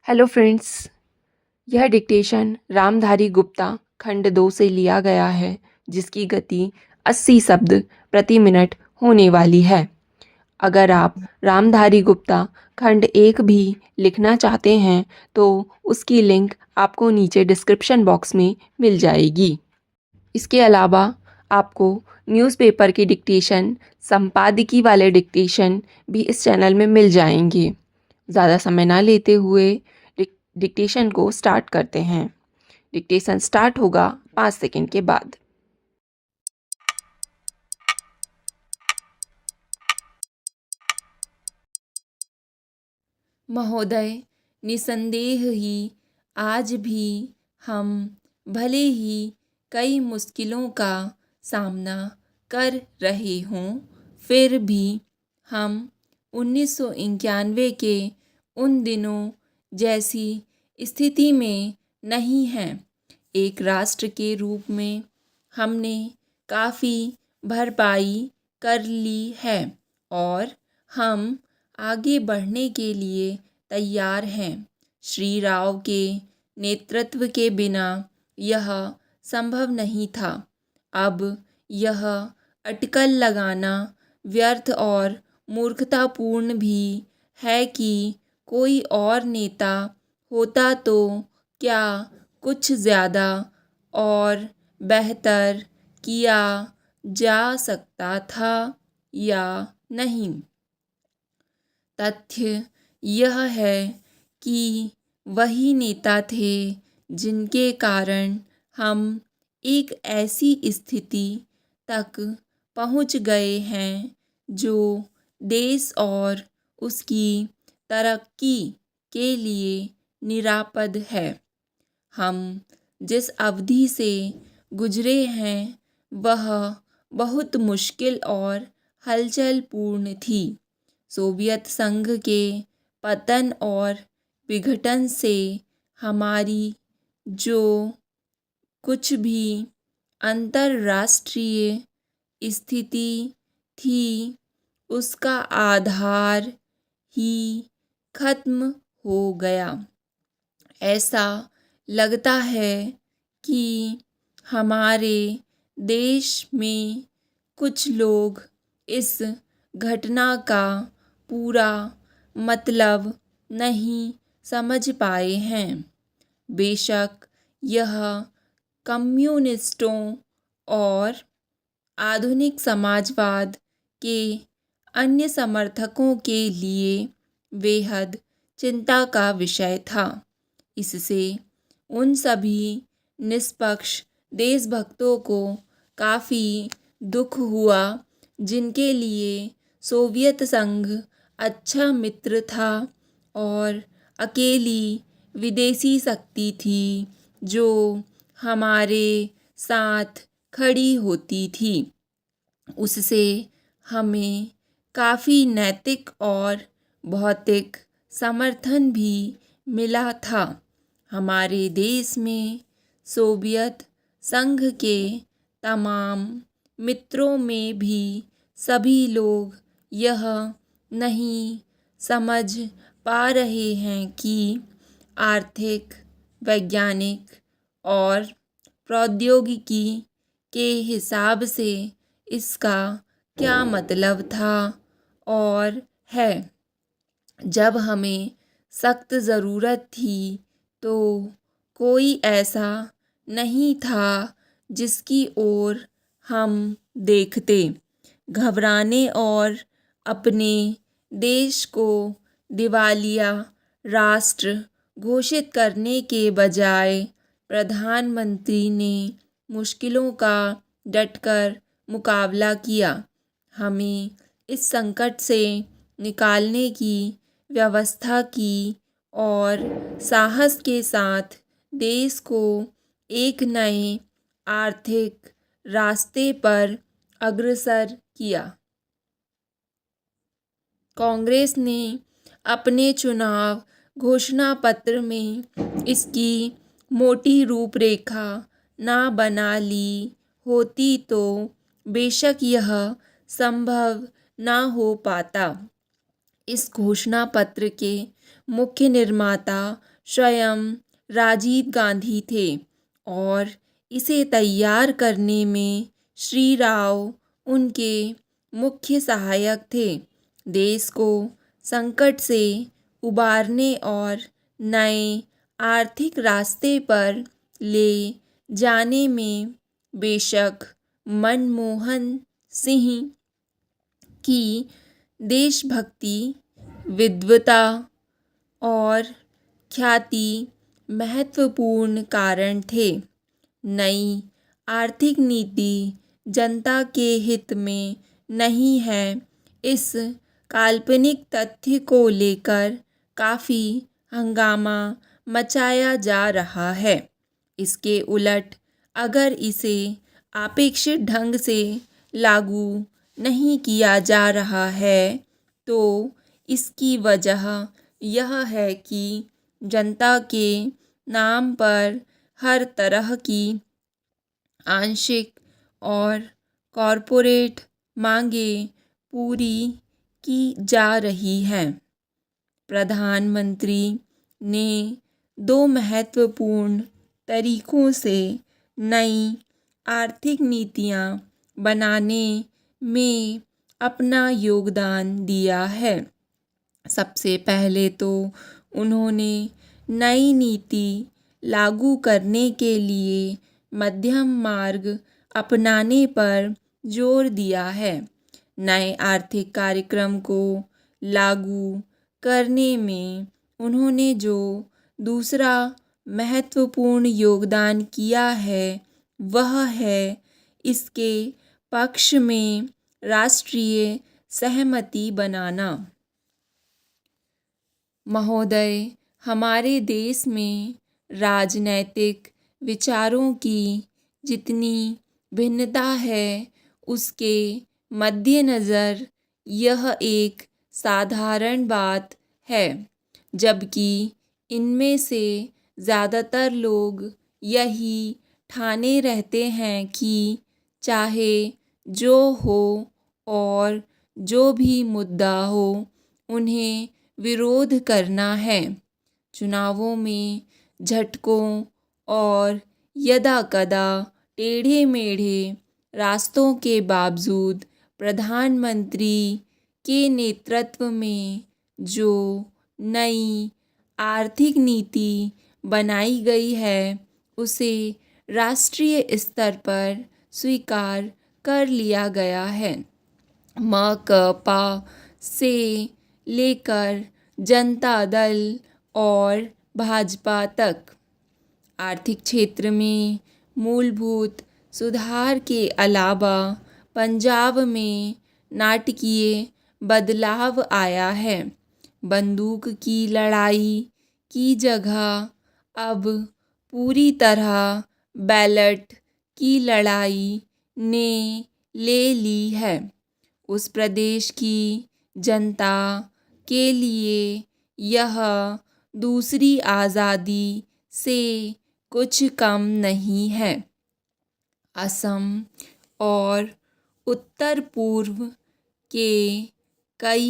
Hello friends. यह dictation Ramdhari Gupta खंड 2 से लिया गया है, जिसकी गति 80 शब्द प्रति मिनट होने वाली है। अगर आप रामधारी गुप्ता खंड 1 भी लिखना चाहते हैं तो उसकी लिंक आपको नीचे डिस्क्रिप्शन बॉक्स में मिल जाएगी। इसके अलावा आपको न्यूज़पेपर की डिक्टेशन, संपादकीय वाले डिक्टेशन भी इस चैनल में मिल जाएंगे। ज़्यादा समय ना लेते हुए डिक्टेशन को स्टार्ट करते हैं। डिक्टेशन स्टार्ट होगा 5 सेकंड के बाद। महोदय, निसंदेह ही आज भी हम भले ही कई मुश्किलों का सामना कर रहे हों, फिर भी हम 1991 के उन दिनों जैसी स्थिति में नहीं हैं। एक राष्ट्र के रूप में हमने काफ़ी भरपाई कर ली है और हम आगे बढ़ने के लिए तैयार हैं। श्री राव के नेतृत्व के बिना यह संभव नहीं था। अब यह अटकल लगाना व्यर्थ और मूर्खतापूर्ण भी है कि कोई और नेता होता तो क्या कुछ ज़्यादा और बेहतर किया जा सकता था या नहीं। तथ्य यह है कि वही नेता थे जिनके कारण हम एक ऐसी स्थिति तक पहुंच गए हैं जो देश और उसकी तरक्की के लिए निरापद है। हम जिस अवधि से गुजरे हैं वह बहुत मुश्किल और हलचल पूर्ण थी। सोवियत संघ के पतन और विघटन से हमारी जो कुछ भी अंतर्राष्ट्रीय स्थिति थी उसका आधार ही खत्म हो गया। ऐसा लगता है कि हमारे देश में कुछ लोग इस घटना का पूरा मतलब नहीं समझ पाए हैं। बेशक यह कम्युनिस्टों और आधुनिक समाजवाद के अन्य समर्थकों के लिए बेहद चिंता का विषय था। इससे उन सभी निष्पक्ष देशभक्तों को काफ़ी दुख हुआ जिनके लिए सोवियत संघ अच्छा मित्र था और अकेली विदेशी शक्ति थी जो हमारे साथ खड़ी होती थी। उससे हमें काफ़ी नैतिक और भौतिक समर्थन भी मिला था। हमारे देश में सोवियत संघ के तमाम मित्रों में भी सभी लोग यह नहीं समझ पा रहे हैं कि आर्थिक, वैज्ञानिक और प्रौद्योगिकी के हिसाब से इसका क्या मतलब था और है। जब हमें सख्त ज़रूरत थी तो कोई ऐसा नहीं था जिसकी ओर हम देखते। घबराने और अपने देश को दिवालिया राष्ट्र घोषित करने के बजाय प्रधानमंत्री ने मुश्किलों का डटकर मुकाबला किया। हमें इस संकट से निकालने की व्यवस्था की और साहस के साथ देश को एक नए आर्थिक रास्ते पर अग्रसर किया। कांग्रेस ने अपने चुनाव घोषणा पत्र में इसकी मोटी रूपरेखा ना बना ली होती तो बेशक यह संभव ना हो पाता। इस घोषणा पत्र के मुख्य निर्माता स्वयं राजीव गांधी थे और इसे तैयार करने में श्री राव उनके मुख्य सहायक थे। देश को संकट से उबारने और नए आर्थिक रास्ते पर ले जाने में बेशक मनमोहन सिंह की देशभक्ति, विद्वता और ख्याति महत्वपूर्ण कारण थे। नई आर्थिक नीति जनता के हित में नहीं है, इस काल्पनिक तथ्य को लेकर काफ़ी हंगामा मचाया जा रहा है। इसके उलट अगर इसे अपेक्षित ढंग से लागू नहीं किया जा रहा है तो इसकी वजह यह है कि जनता के नाम पर हर तरह की आंशिक और कॉरपोरेट मांगें पूरी की जा रही हैं। प्रधानमंत्री ने दो महत्वपूर्ण तरीकों से नई आर्थिक नीतियां बनाने में अपना योगदान दिया है। सबसे पहले तो उन्होंने नई नीति लागू करने के लिए मध्यम मार्ग अपनाने पर जोर दिया है। नए आर्थिक कार्यक्रम को लागू करने में उन्होंने जो दूसरा महत्वपूर्ण योगदान किया है वह है इसके पक्ष में राष्ट्रीय सहमति बनाना। महोदय, हमारे देश में राजनैतिक विचारों की जितनी भिन्नता है उसके मद्देनज़र यह एक साधारण बात है, जबकि इनमें से ज़्यादातर लोग यही ठाने रहते हैं कि चाहे जो हो और जो भी मुद्दा हो उन्हें विरोध करना है। चुनावों में झटकों और यदाकदा टेढ़े मेढ़े रास्तों के बावजूद प्रधानमंत्री के नेतृत्व में जो नई आर्थिक नीति बनाई गई है उसे राष्ट्रीय स्तर पर स्वीकार कर लिया गया है। मकपा से लेकर जनता दल और भाजपा तक आर्थिक क्षेत्र में मूलभूत सुधार के अलावा पंजाब में नाटकीय बदलाव आया है। बंदूक की लड़ाई की जगह अब पूरी तरह बैलेट की लड़ाई ने ले ली है। उस प्रदेश की जनता के लिए यह दूसरी आज़ादी से कुछ कम नहीं है। असम और उत्तर पूर्व के कई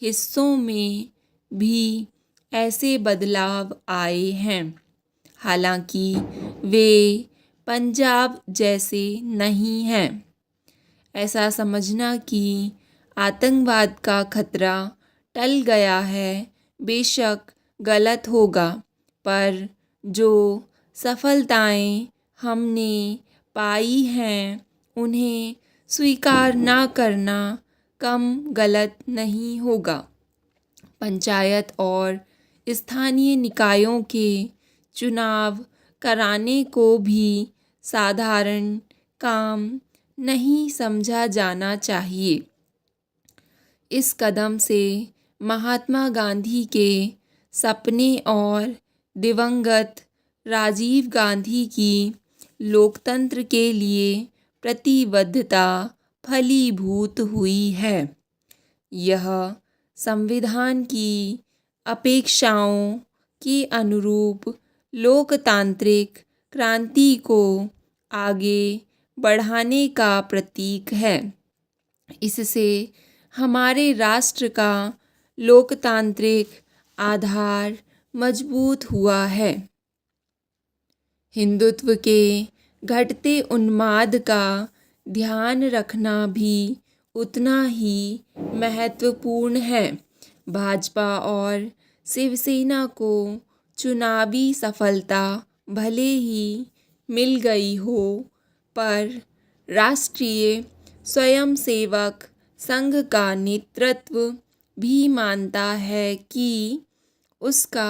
हिस्सों में भी ऐसे बदलाव आए हैं, हालांकि वे पंजाब जैसे नहीं हैं। ऐसा समझना कि आतंकवाद का खतरा टल गया है बेशक गलत होगा, पर जो सफलताएं हमने पाई हैं उन्हें स्वीकार ना करना कम गलत नहीं होगा। पंचायत और स्थानीय निकायों के चुनाव कराने को भी साधारण काम नहीं समझा जाना चाहिए। इस कदम से महात्मा गांधी के सपने और दिवंगत राजीव गांधी की लोकतंत्र के लिए प्रतिबद्धता फलीभूत हुई है। यह संविधान की अपेक्षाओं के अनुरूप लोकतांत्रिक क्रांति को आगे बढ़ाने का प्रतीक है। इससे हमारे राष्ट्र का लोकतांत्रिक आधार मजबूत हुआ है। हिंदुत्व के घटते उन्माद का ध्यान रखना भी उतना ही महत्वपूर्ण है। भाजपा और शिवसेना को चुनावी सफलता भले ही मिल गई हो, पर राष्ट्रीय स्वयंसेवक संघ का नेतृत्व भी मानता है कि उसका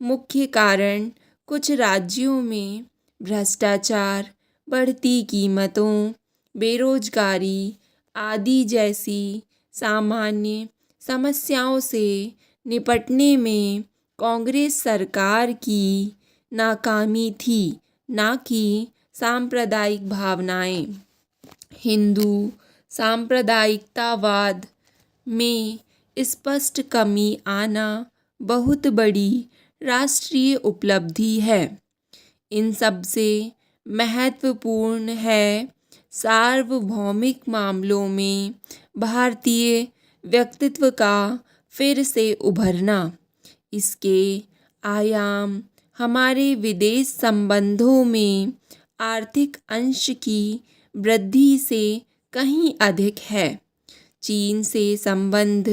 मुख्य कारण कुछ राज्यों में भ्रष्टाचार, बढ़ती कीमतों, बेरोजगारी आदि जैसी सामान्य समस्याओं से निपटने में कांग्रेस सरकार की नाकामी थी, ना कि सांप्रदायिक भावनाएं। हिंदू सांप्रदायिकतावाद में स्पष्ट कमी आना बहुत बड़ी राष्ट्रीय उपलब्धि है। इन सबसे महत्वपूर्ण है सार्वभौमिक मामलों में भारतीय व्यक्तित्व का फिर से उभरना। इसके आयाम हमारे विदेश संबंधों में आर्थिक अंश की वृद्धि से कहीं अधिक है। चीन से संबंध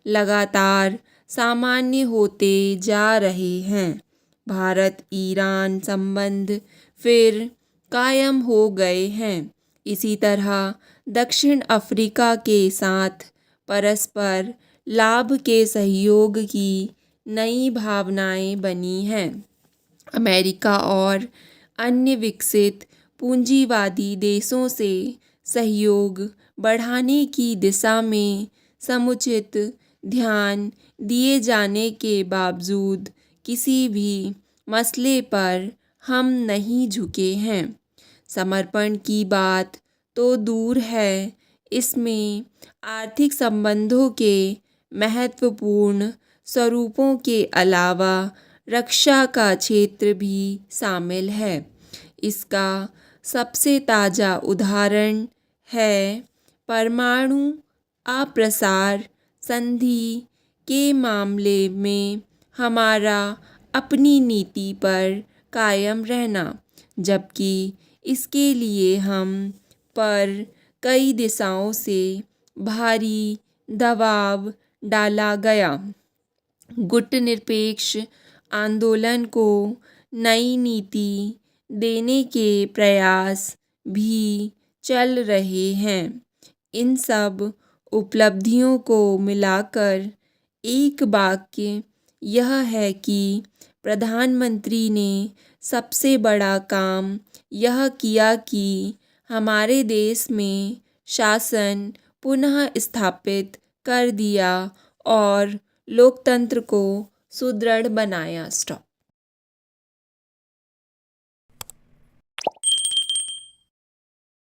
लगातार सामान्य होते जा रहे हैं। भारत ईरान संबंध फिर कायम हो गए हैं। इसी तरह दक्षिण अफ्रीका के साथ परस्पर लाभ के सहयोग की नई भावनाएं बनी हैं। अमेरिका और अन्य विकसित पूंजीवादी देशों से सहयोग बढ़ाने की दिशा में समुचित ध्यान दिए जाने के बावजूद किसी भी मसले पर हम नहीं झुके हैं। समर्पण की बात तो दूर है, इसमें आर्थिक संबंधों के महत्वपूर्ण स्वरूपों के अलावा रक्षा का क्षेत्र भी शामिल है। इसका सबसे ताज़ा उदाहरण है परमाणु अप्रसार संधि के मामले में हमारा अपनी नीति पर कायम रहना, जबकि इसके लिए हम पर कई दिशाओं से भारी दबाव डाला गया। गुटनिरपेक्ष आंदोलन को नई नीति देने के प्रयास भी चल रहे हैं। इन सब उपलब्धियों को मिलाकर एक वाक्य यह है कि प्रधानमंत्री ने सबसे बड़ा काम यह किया कि हमारे देश में शासन पुनः स्थापित कर दिया और लोकतंत्र को सुदृढ़ बनाया। स्टॉप।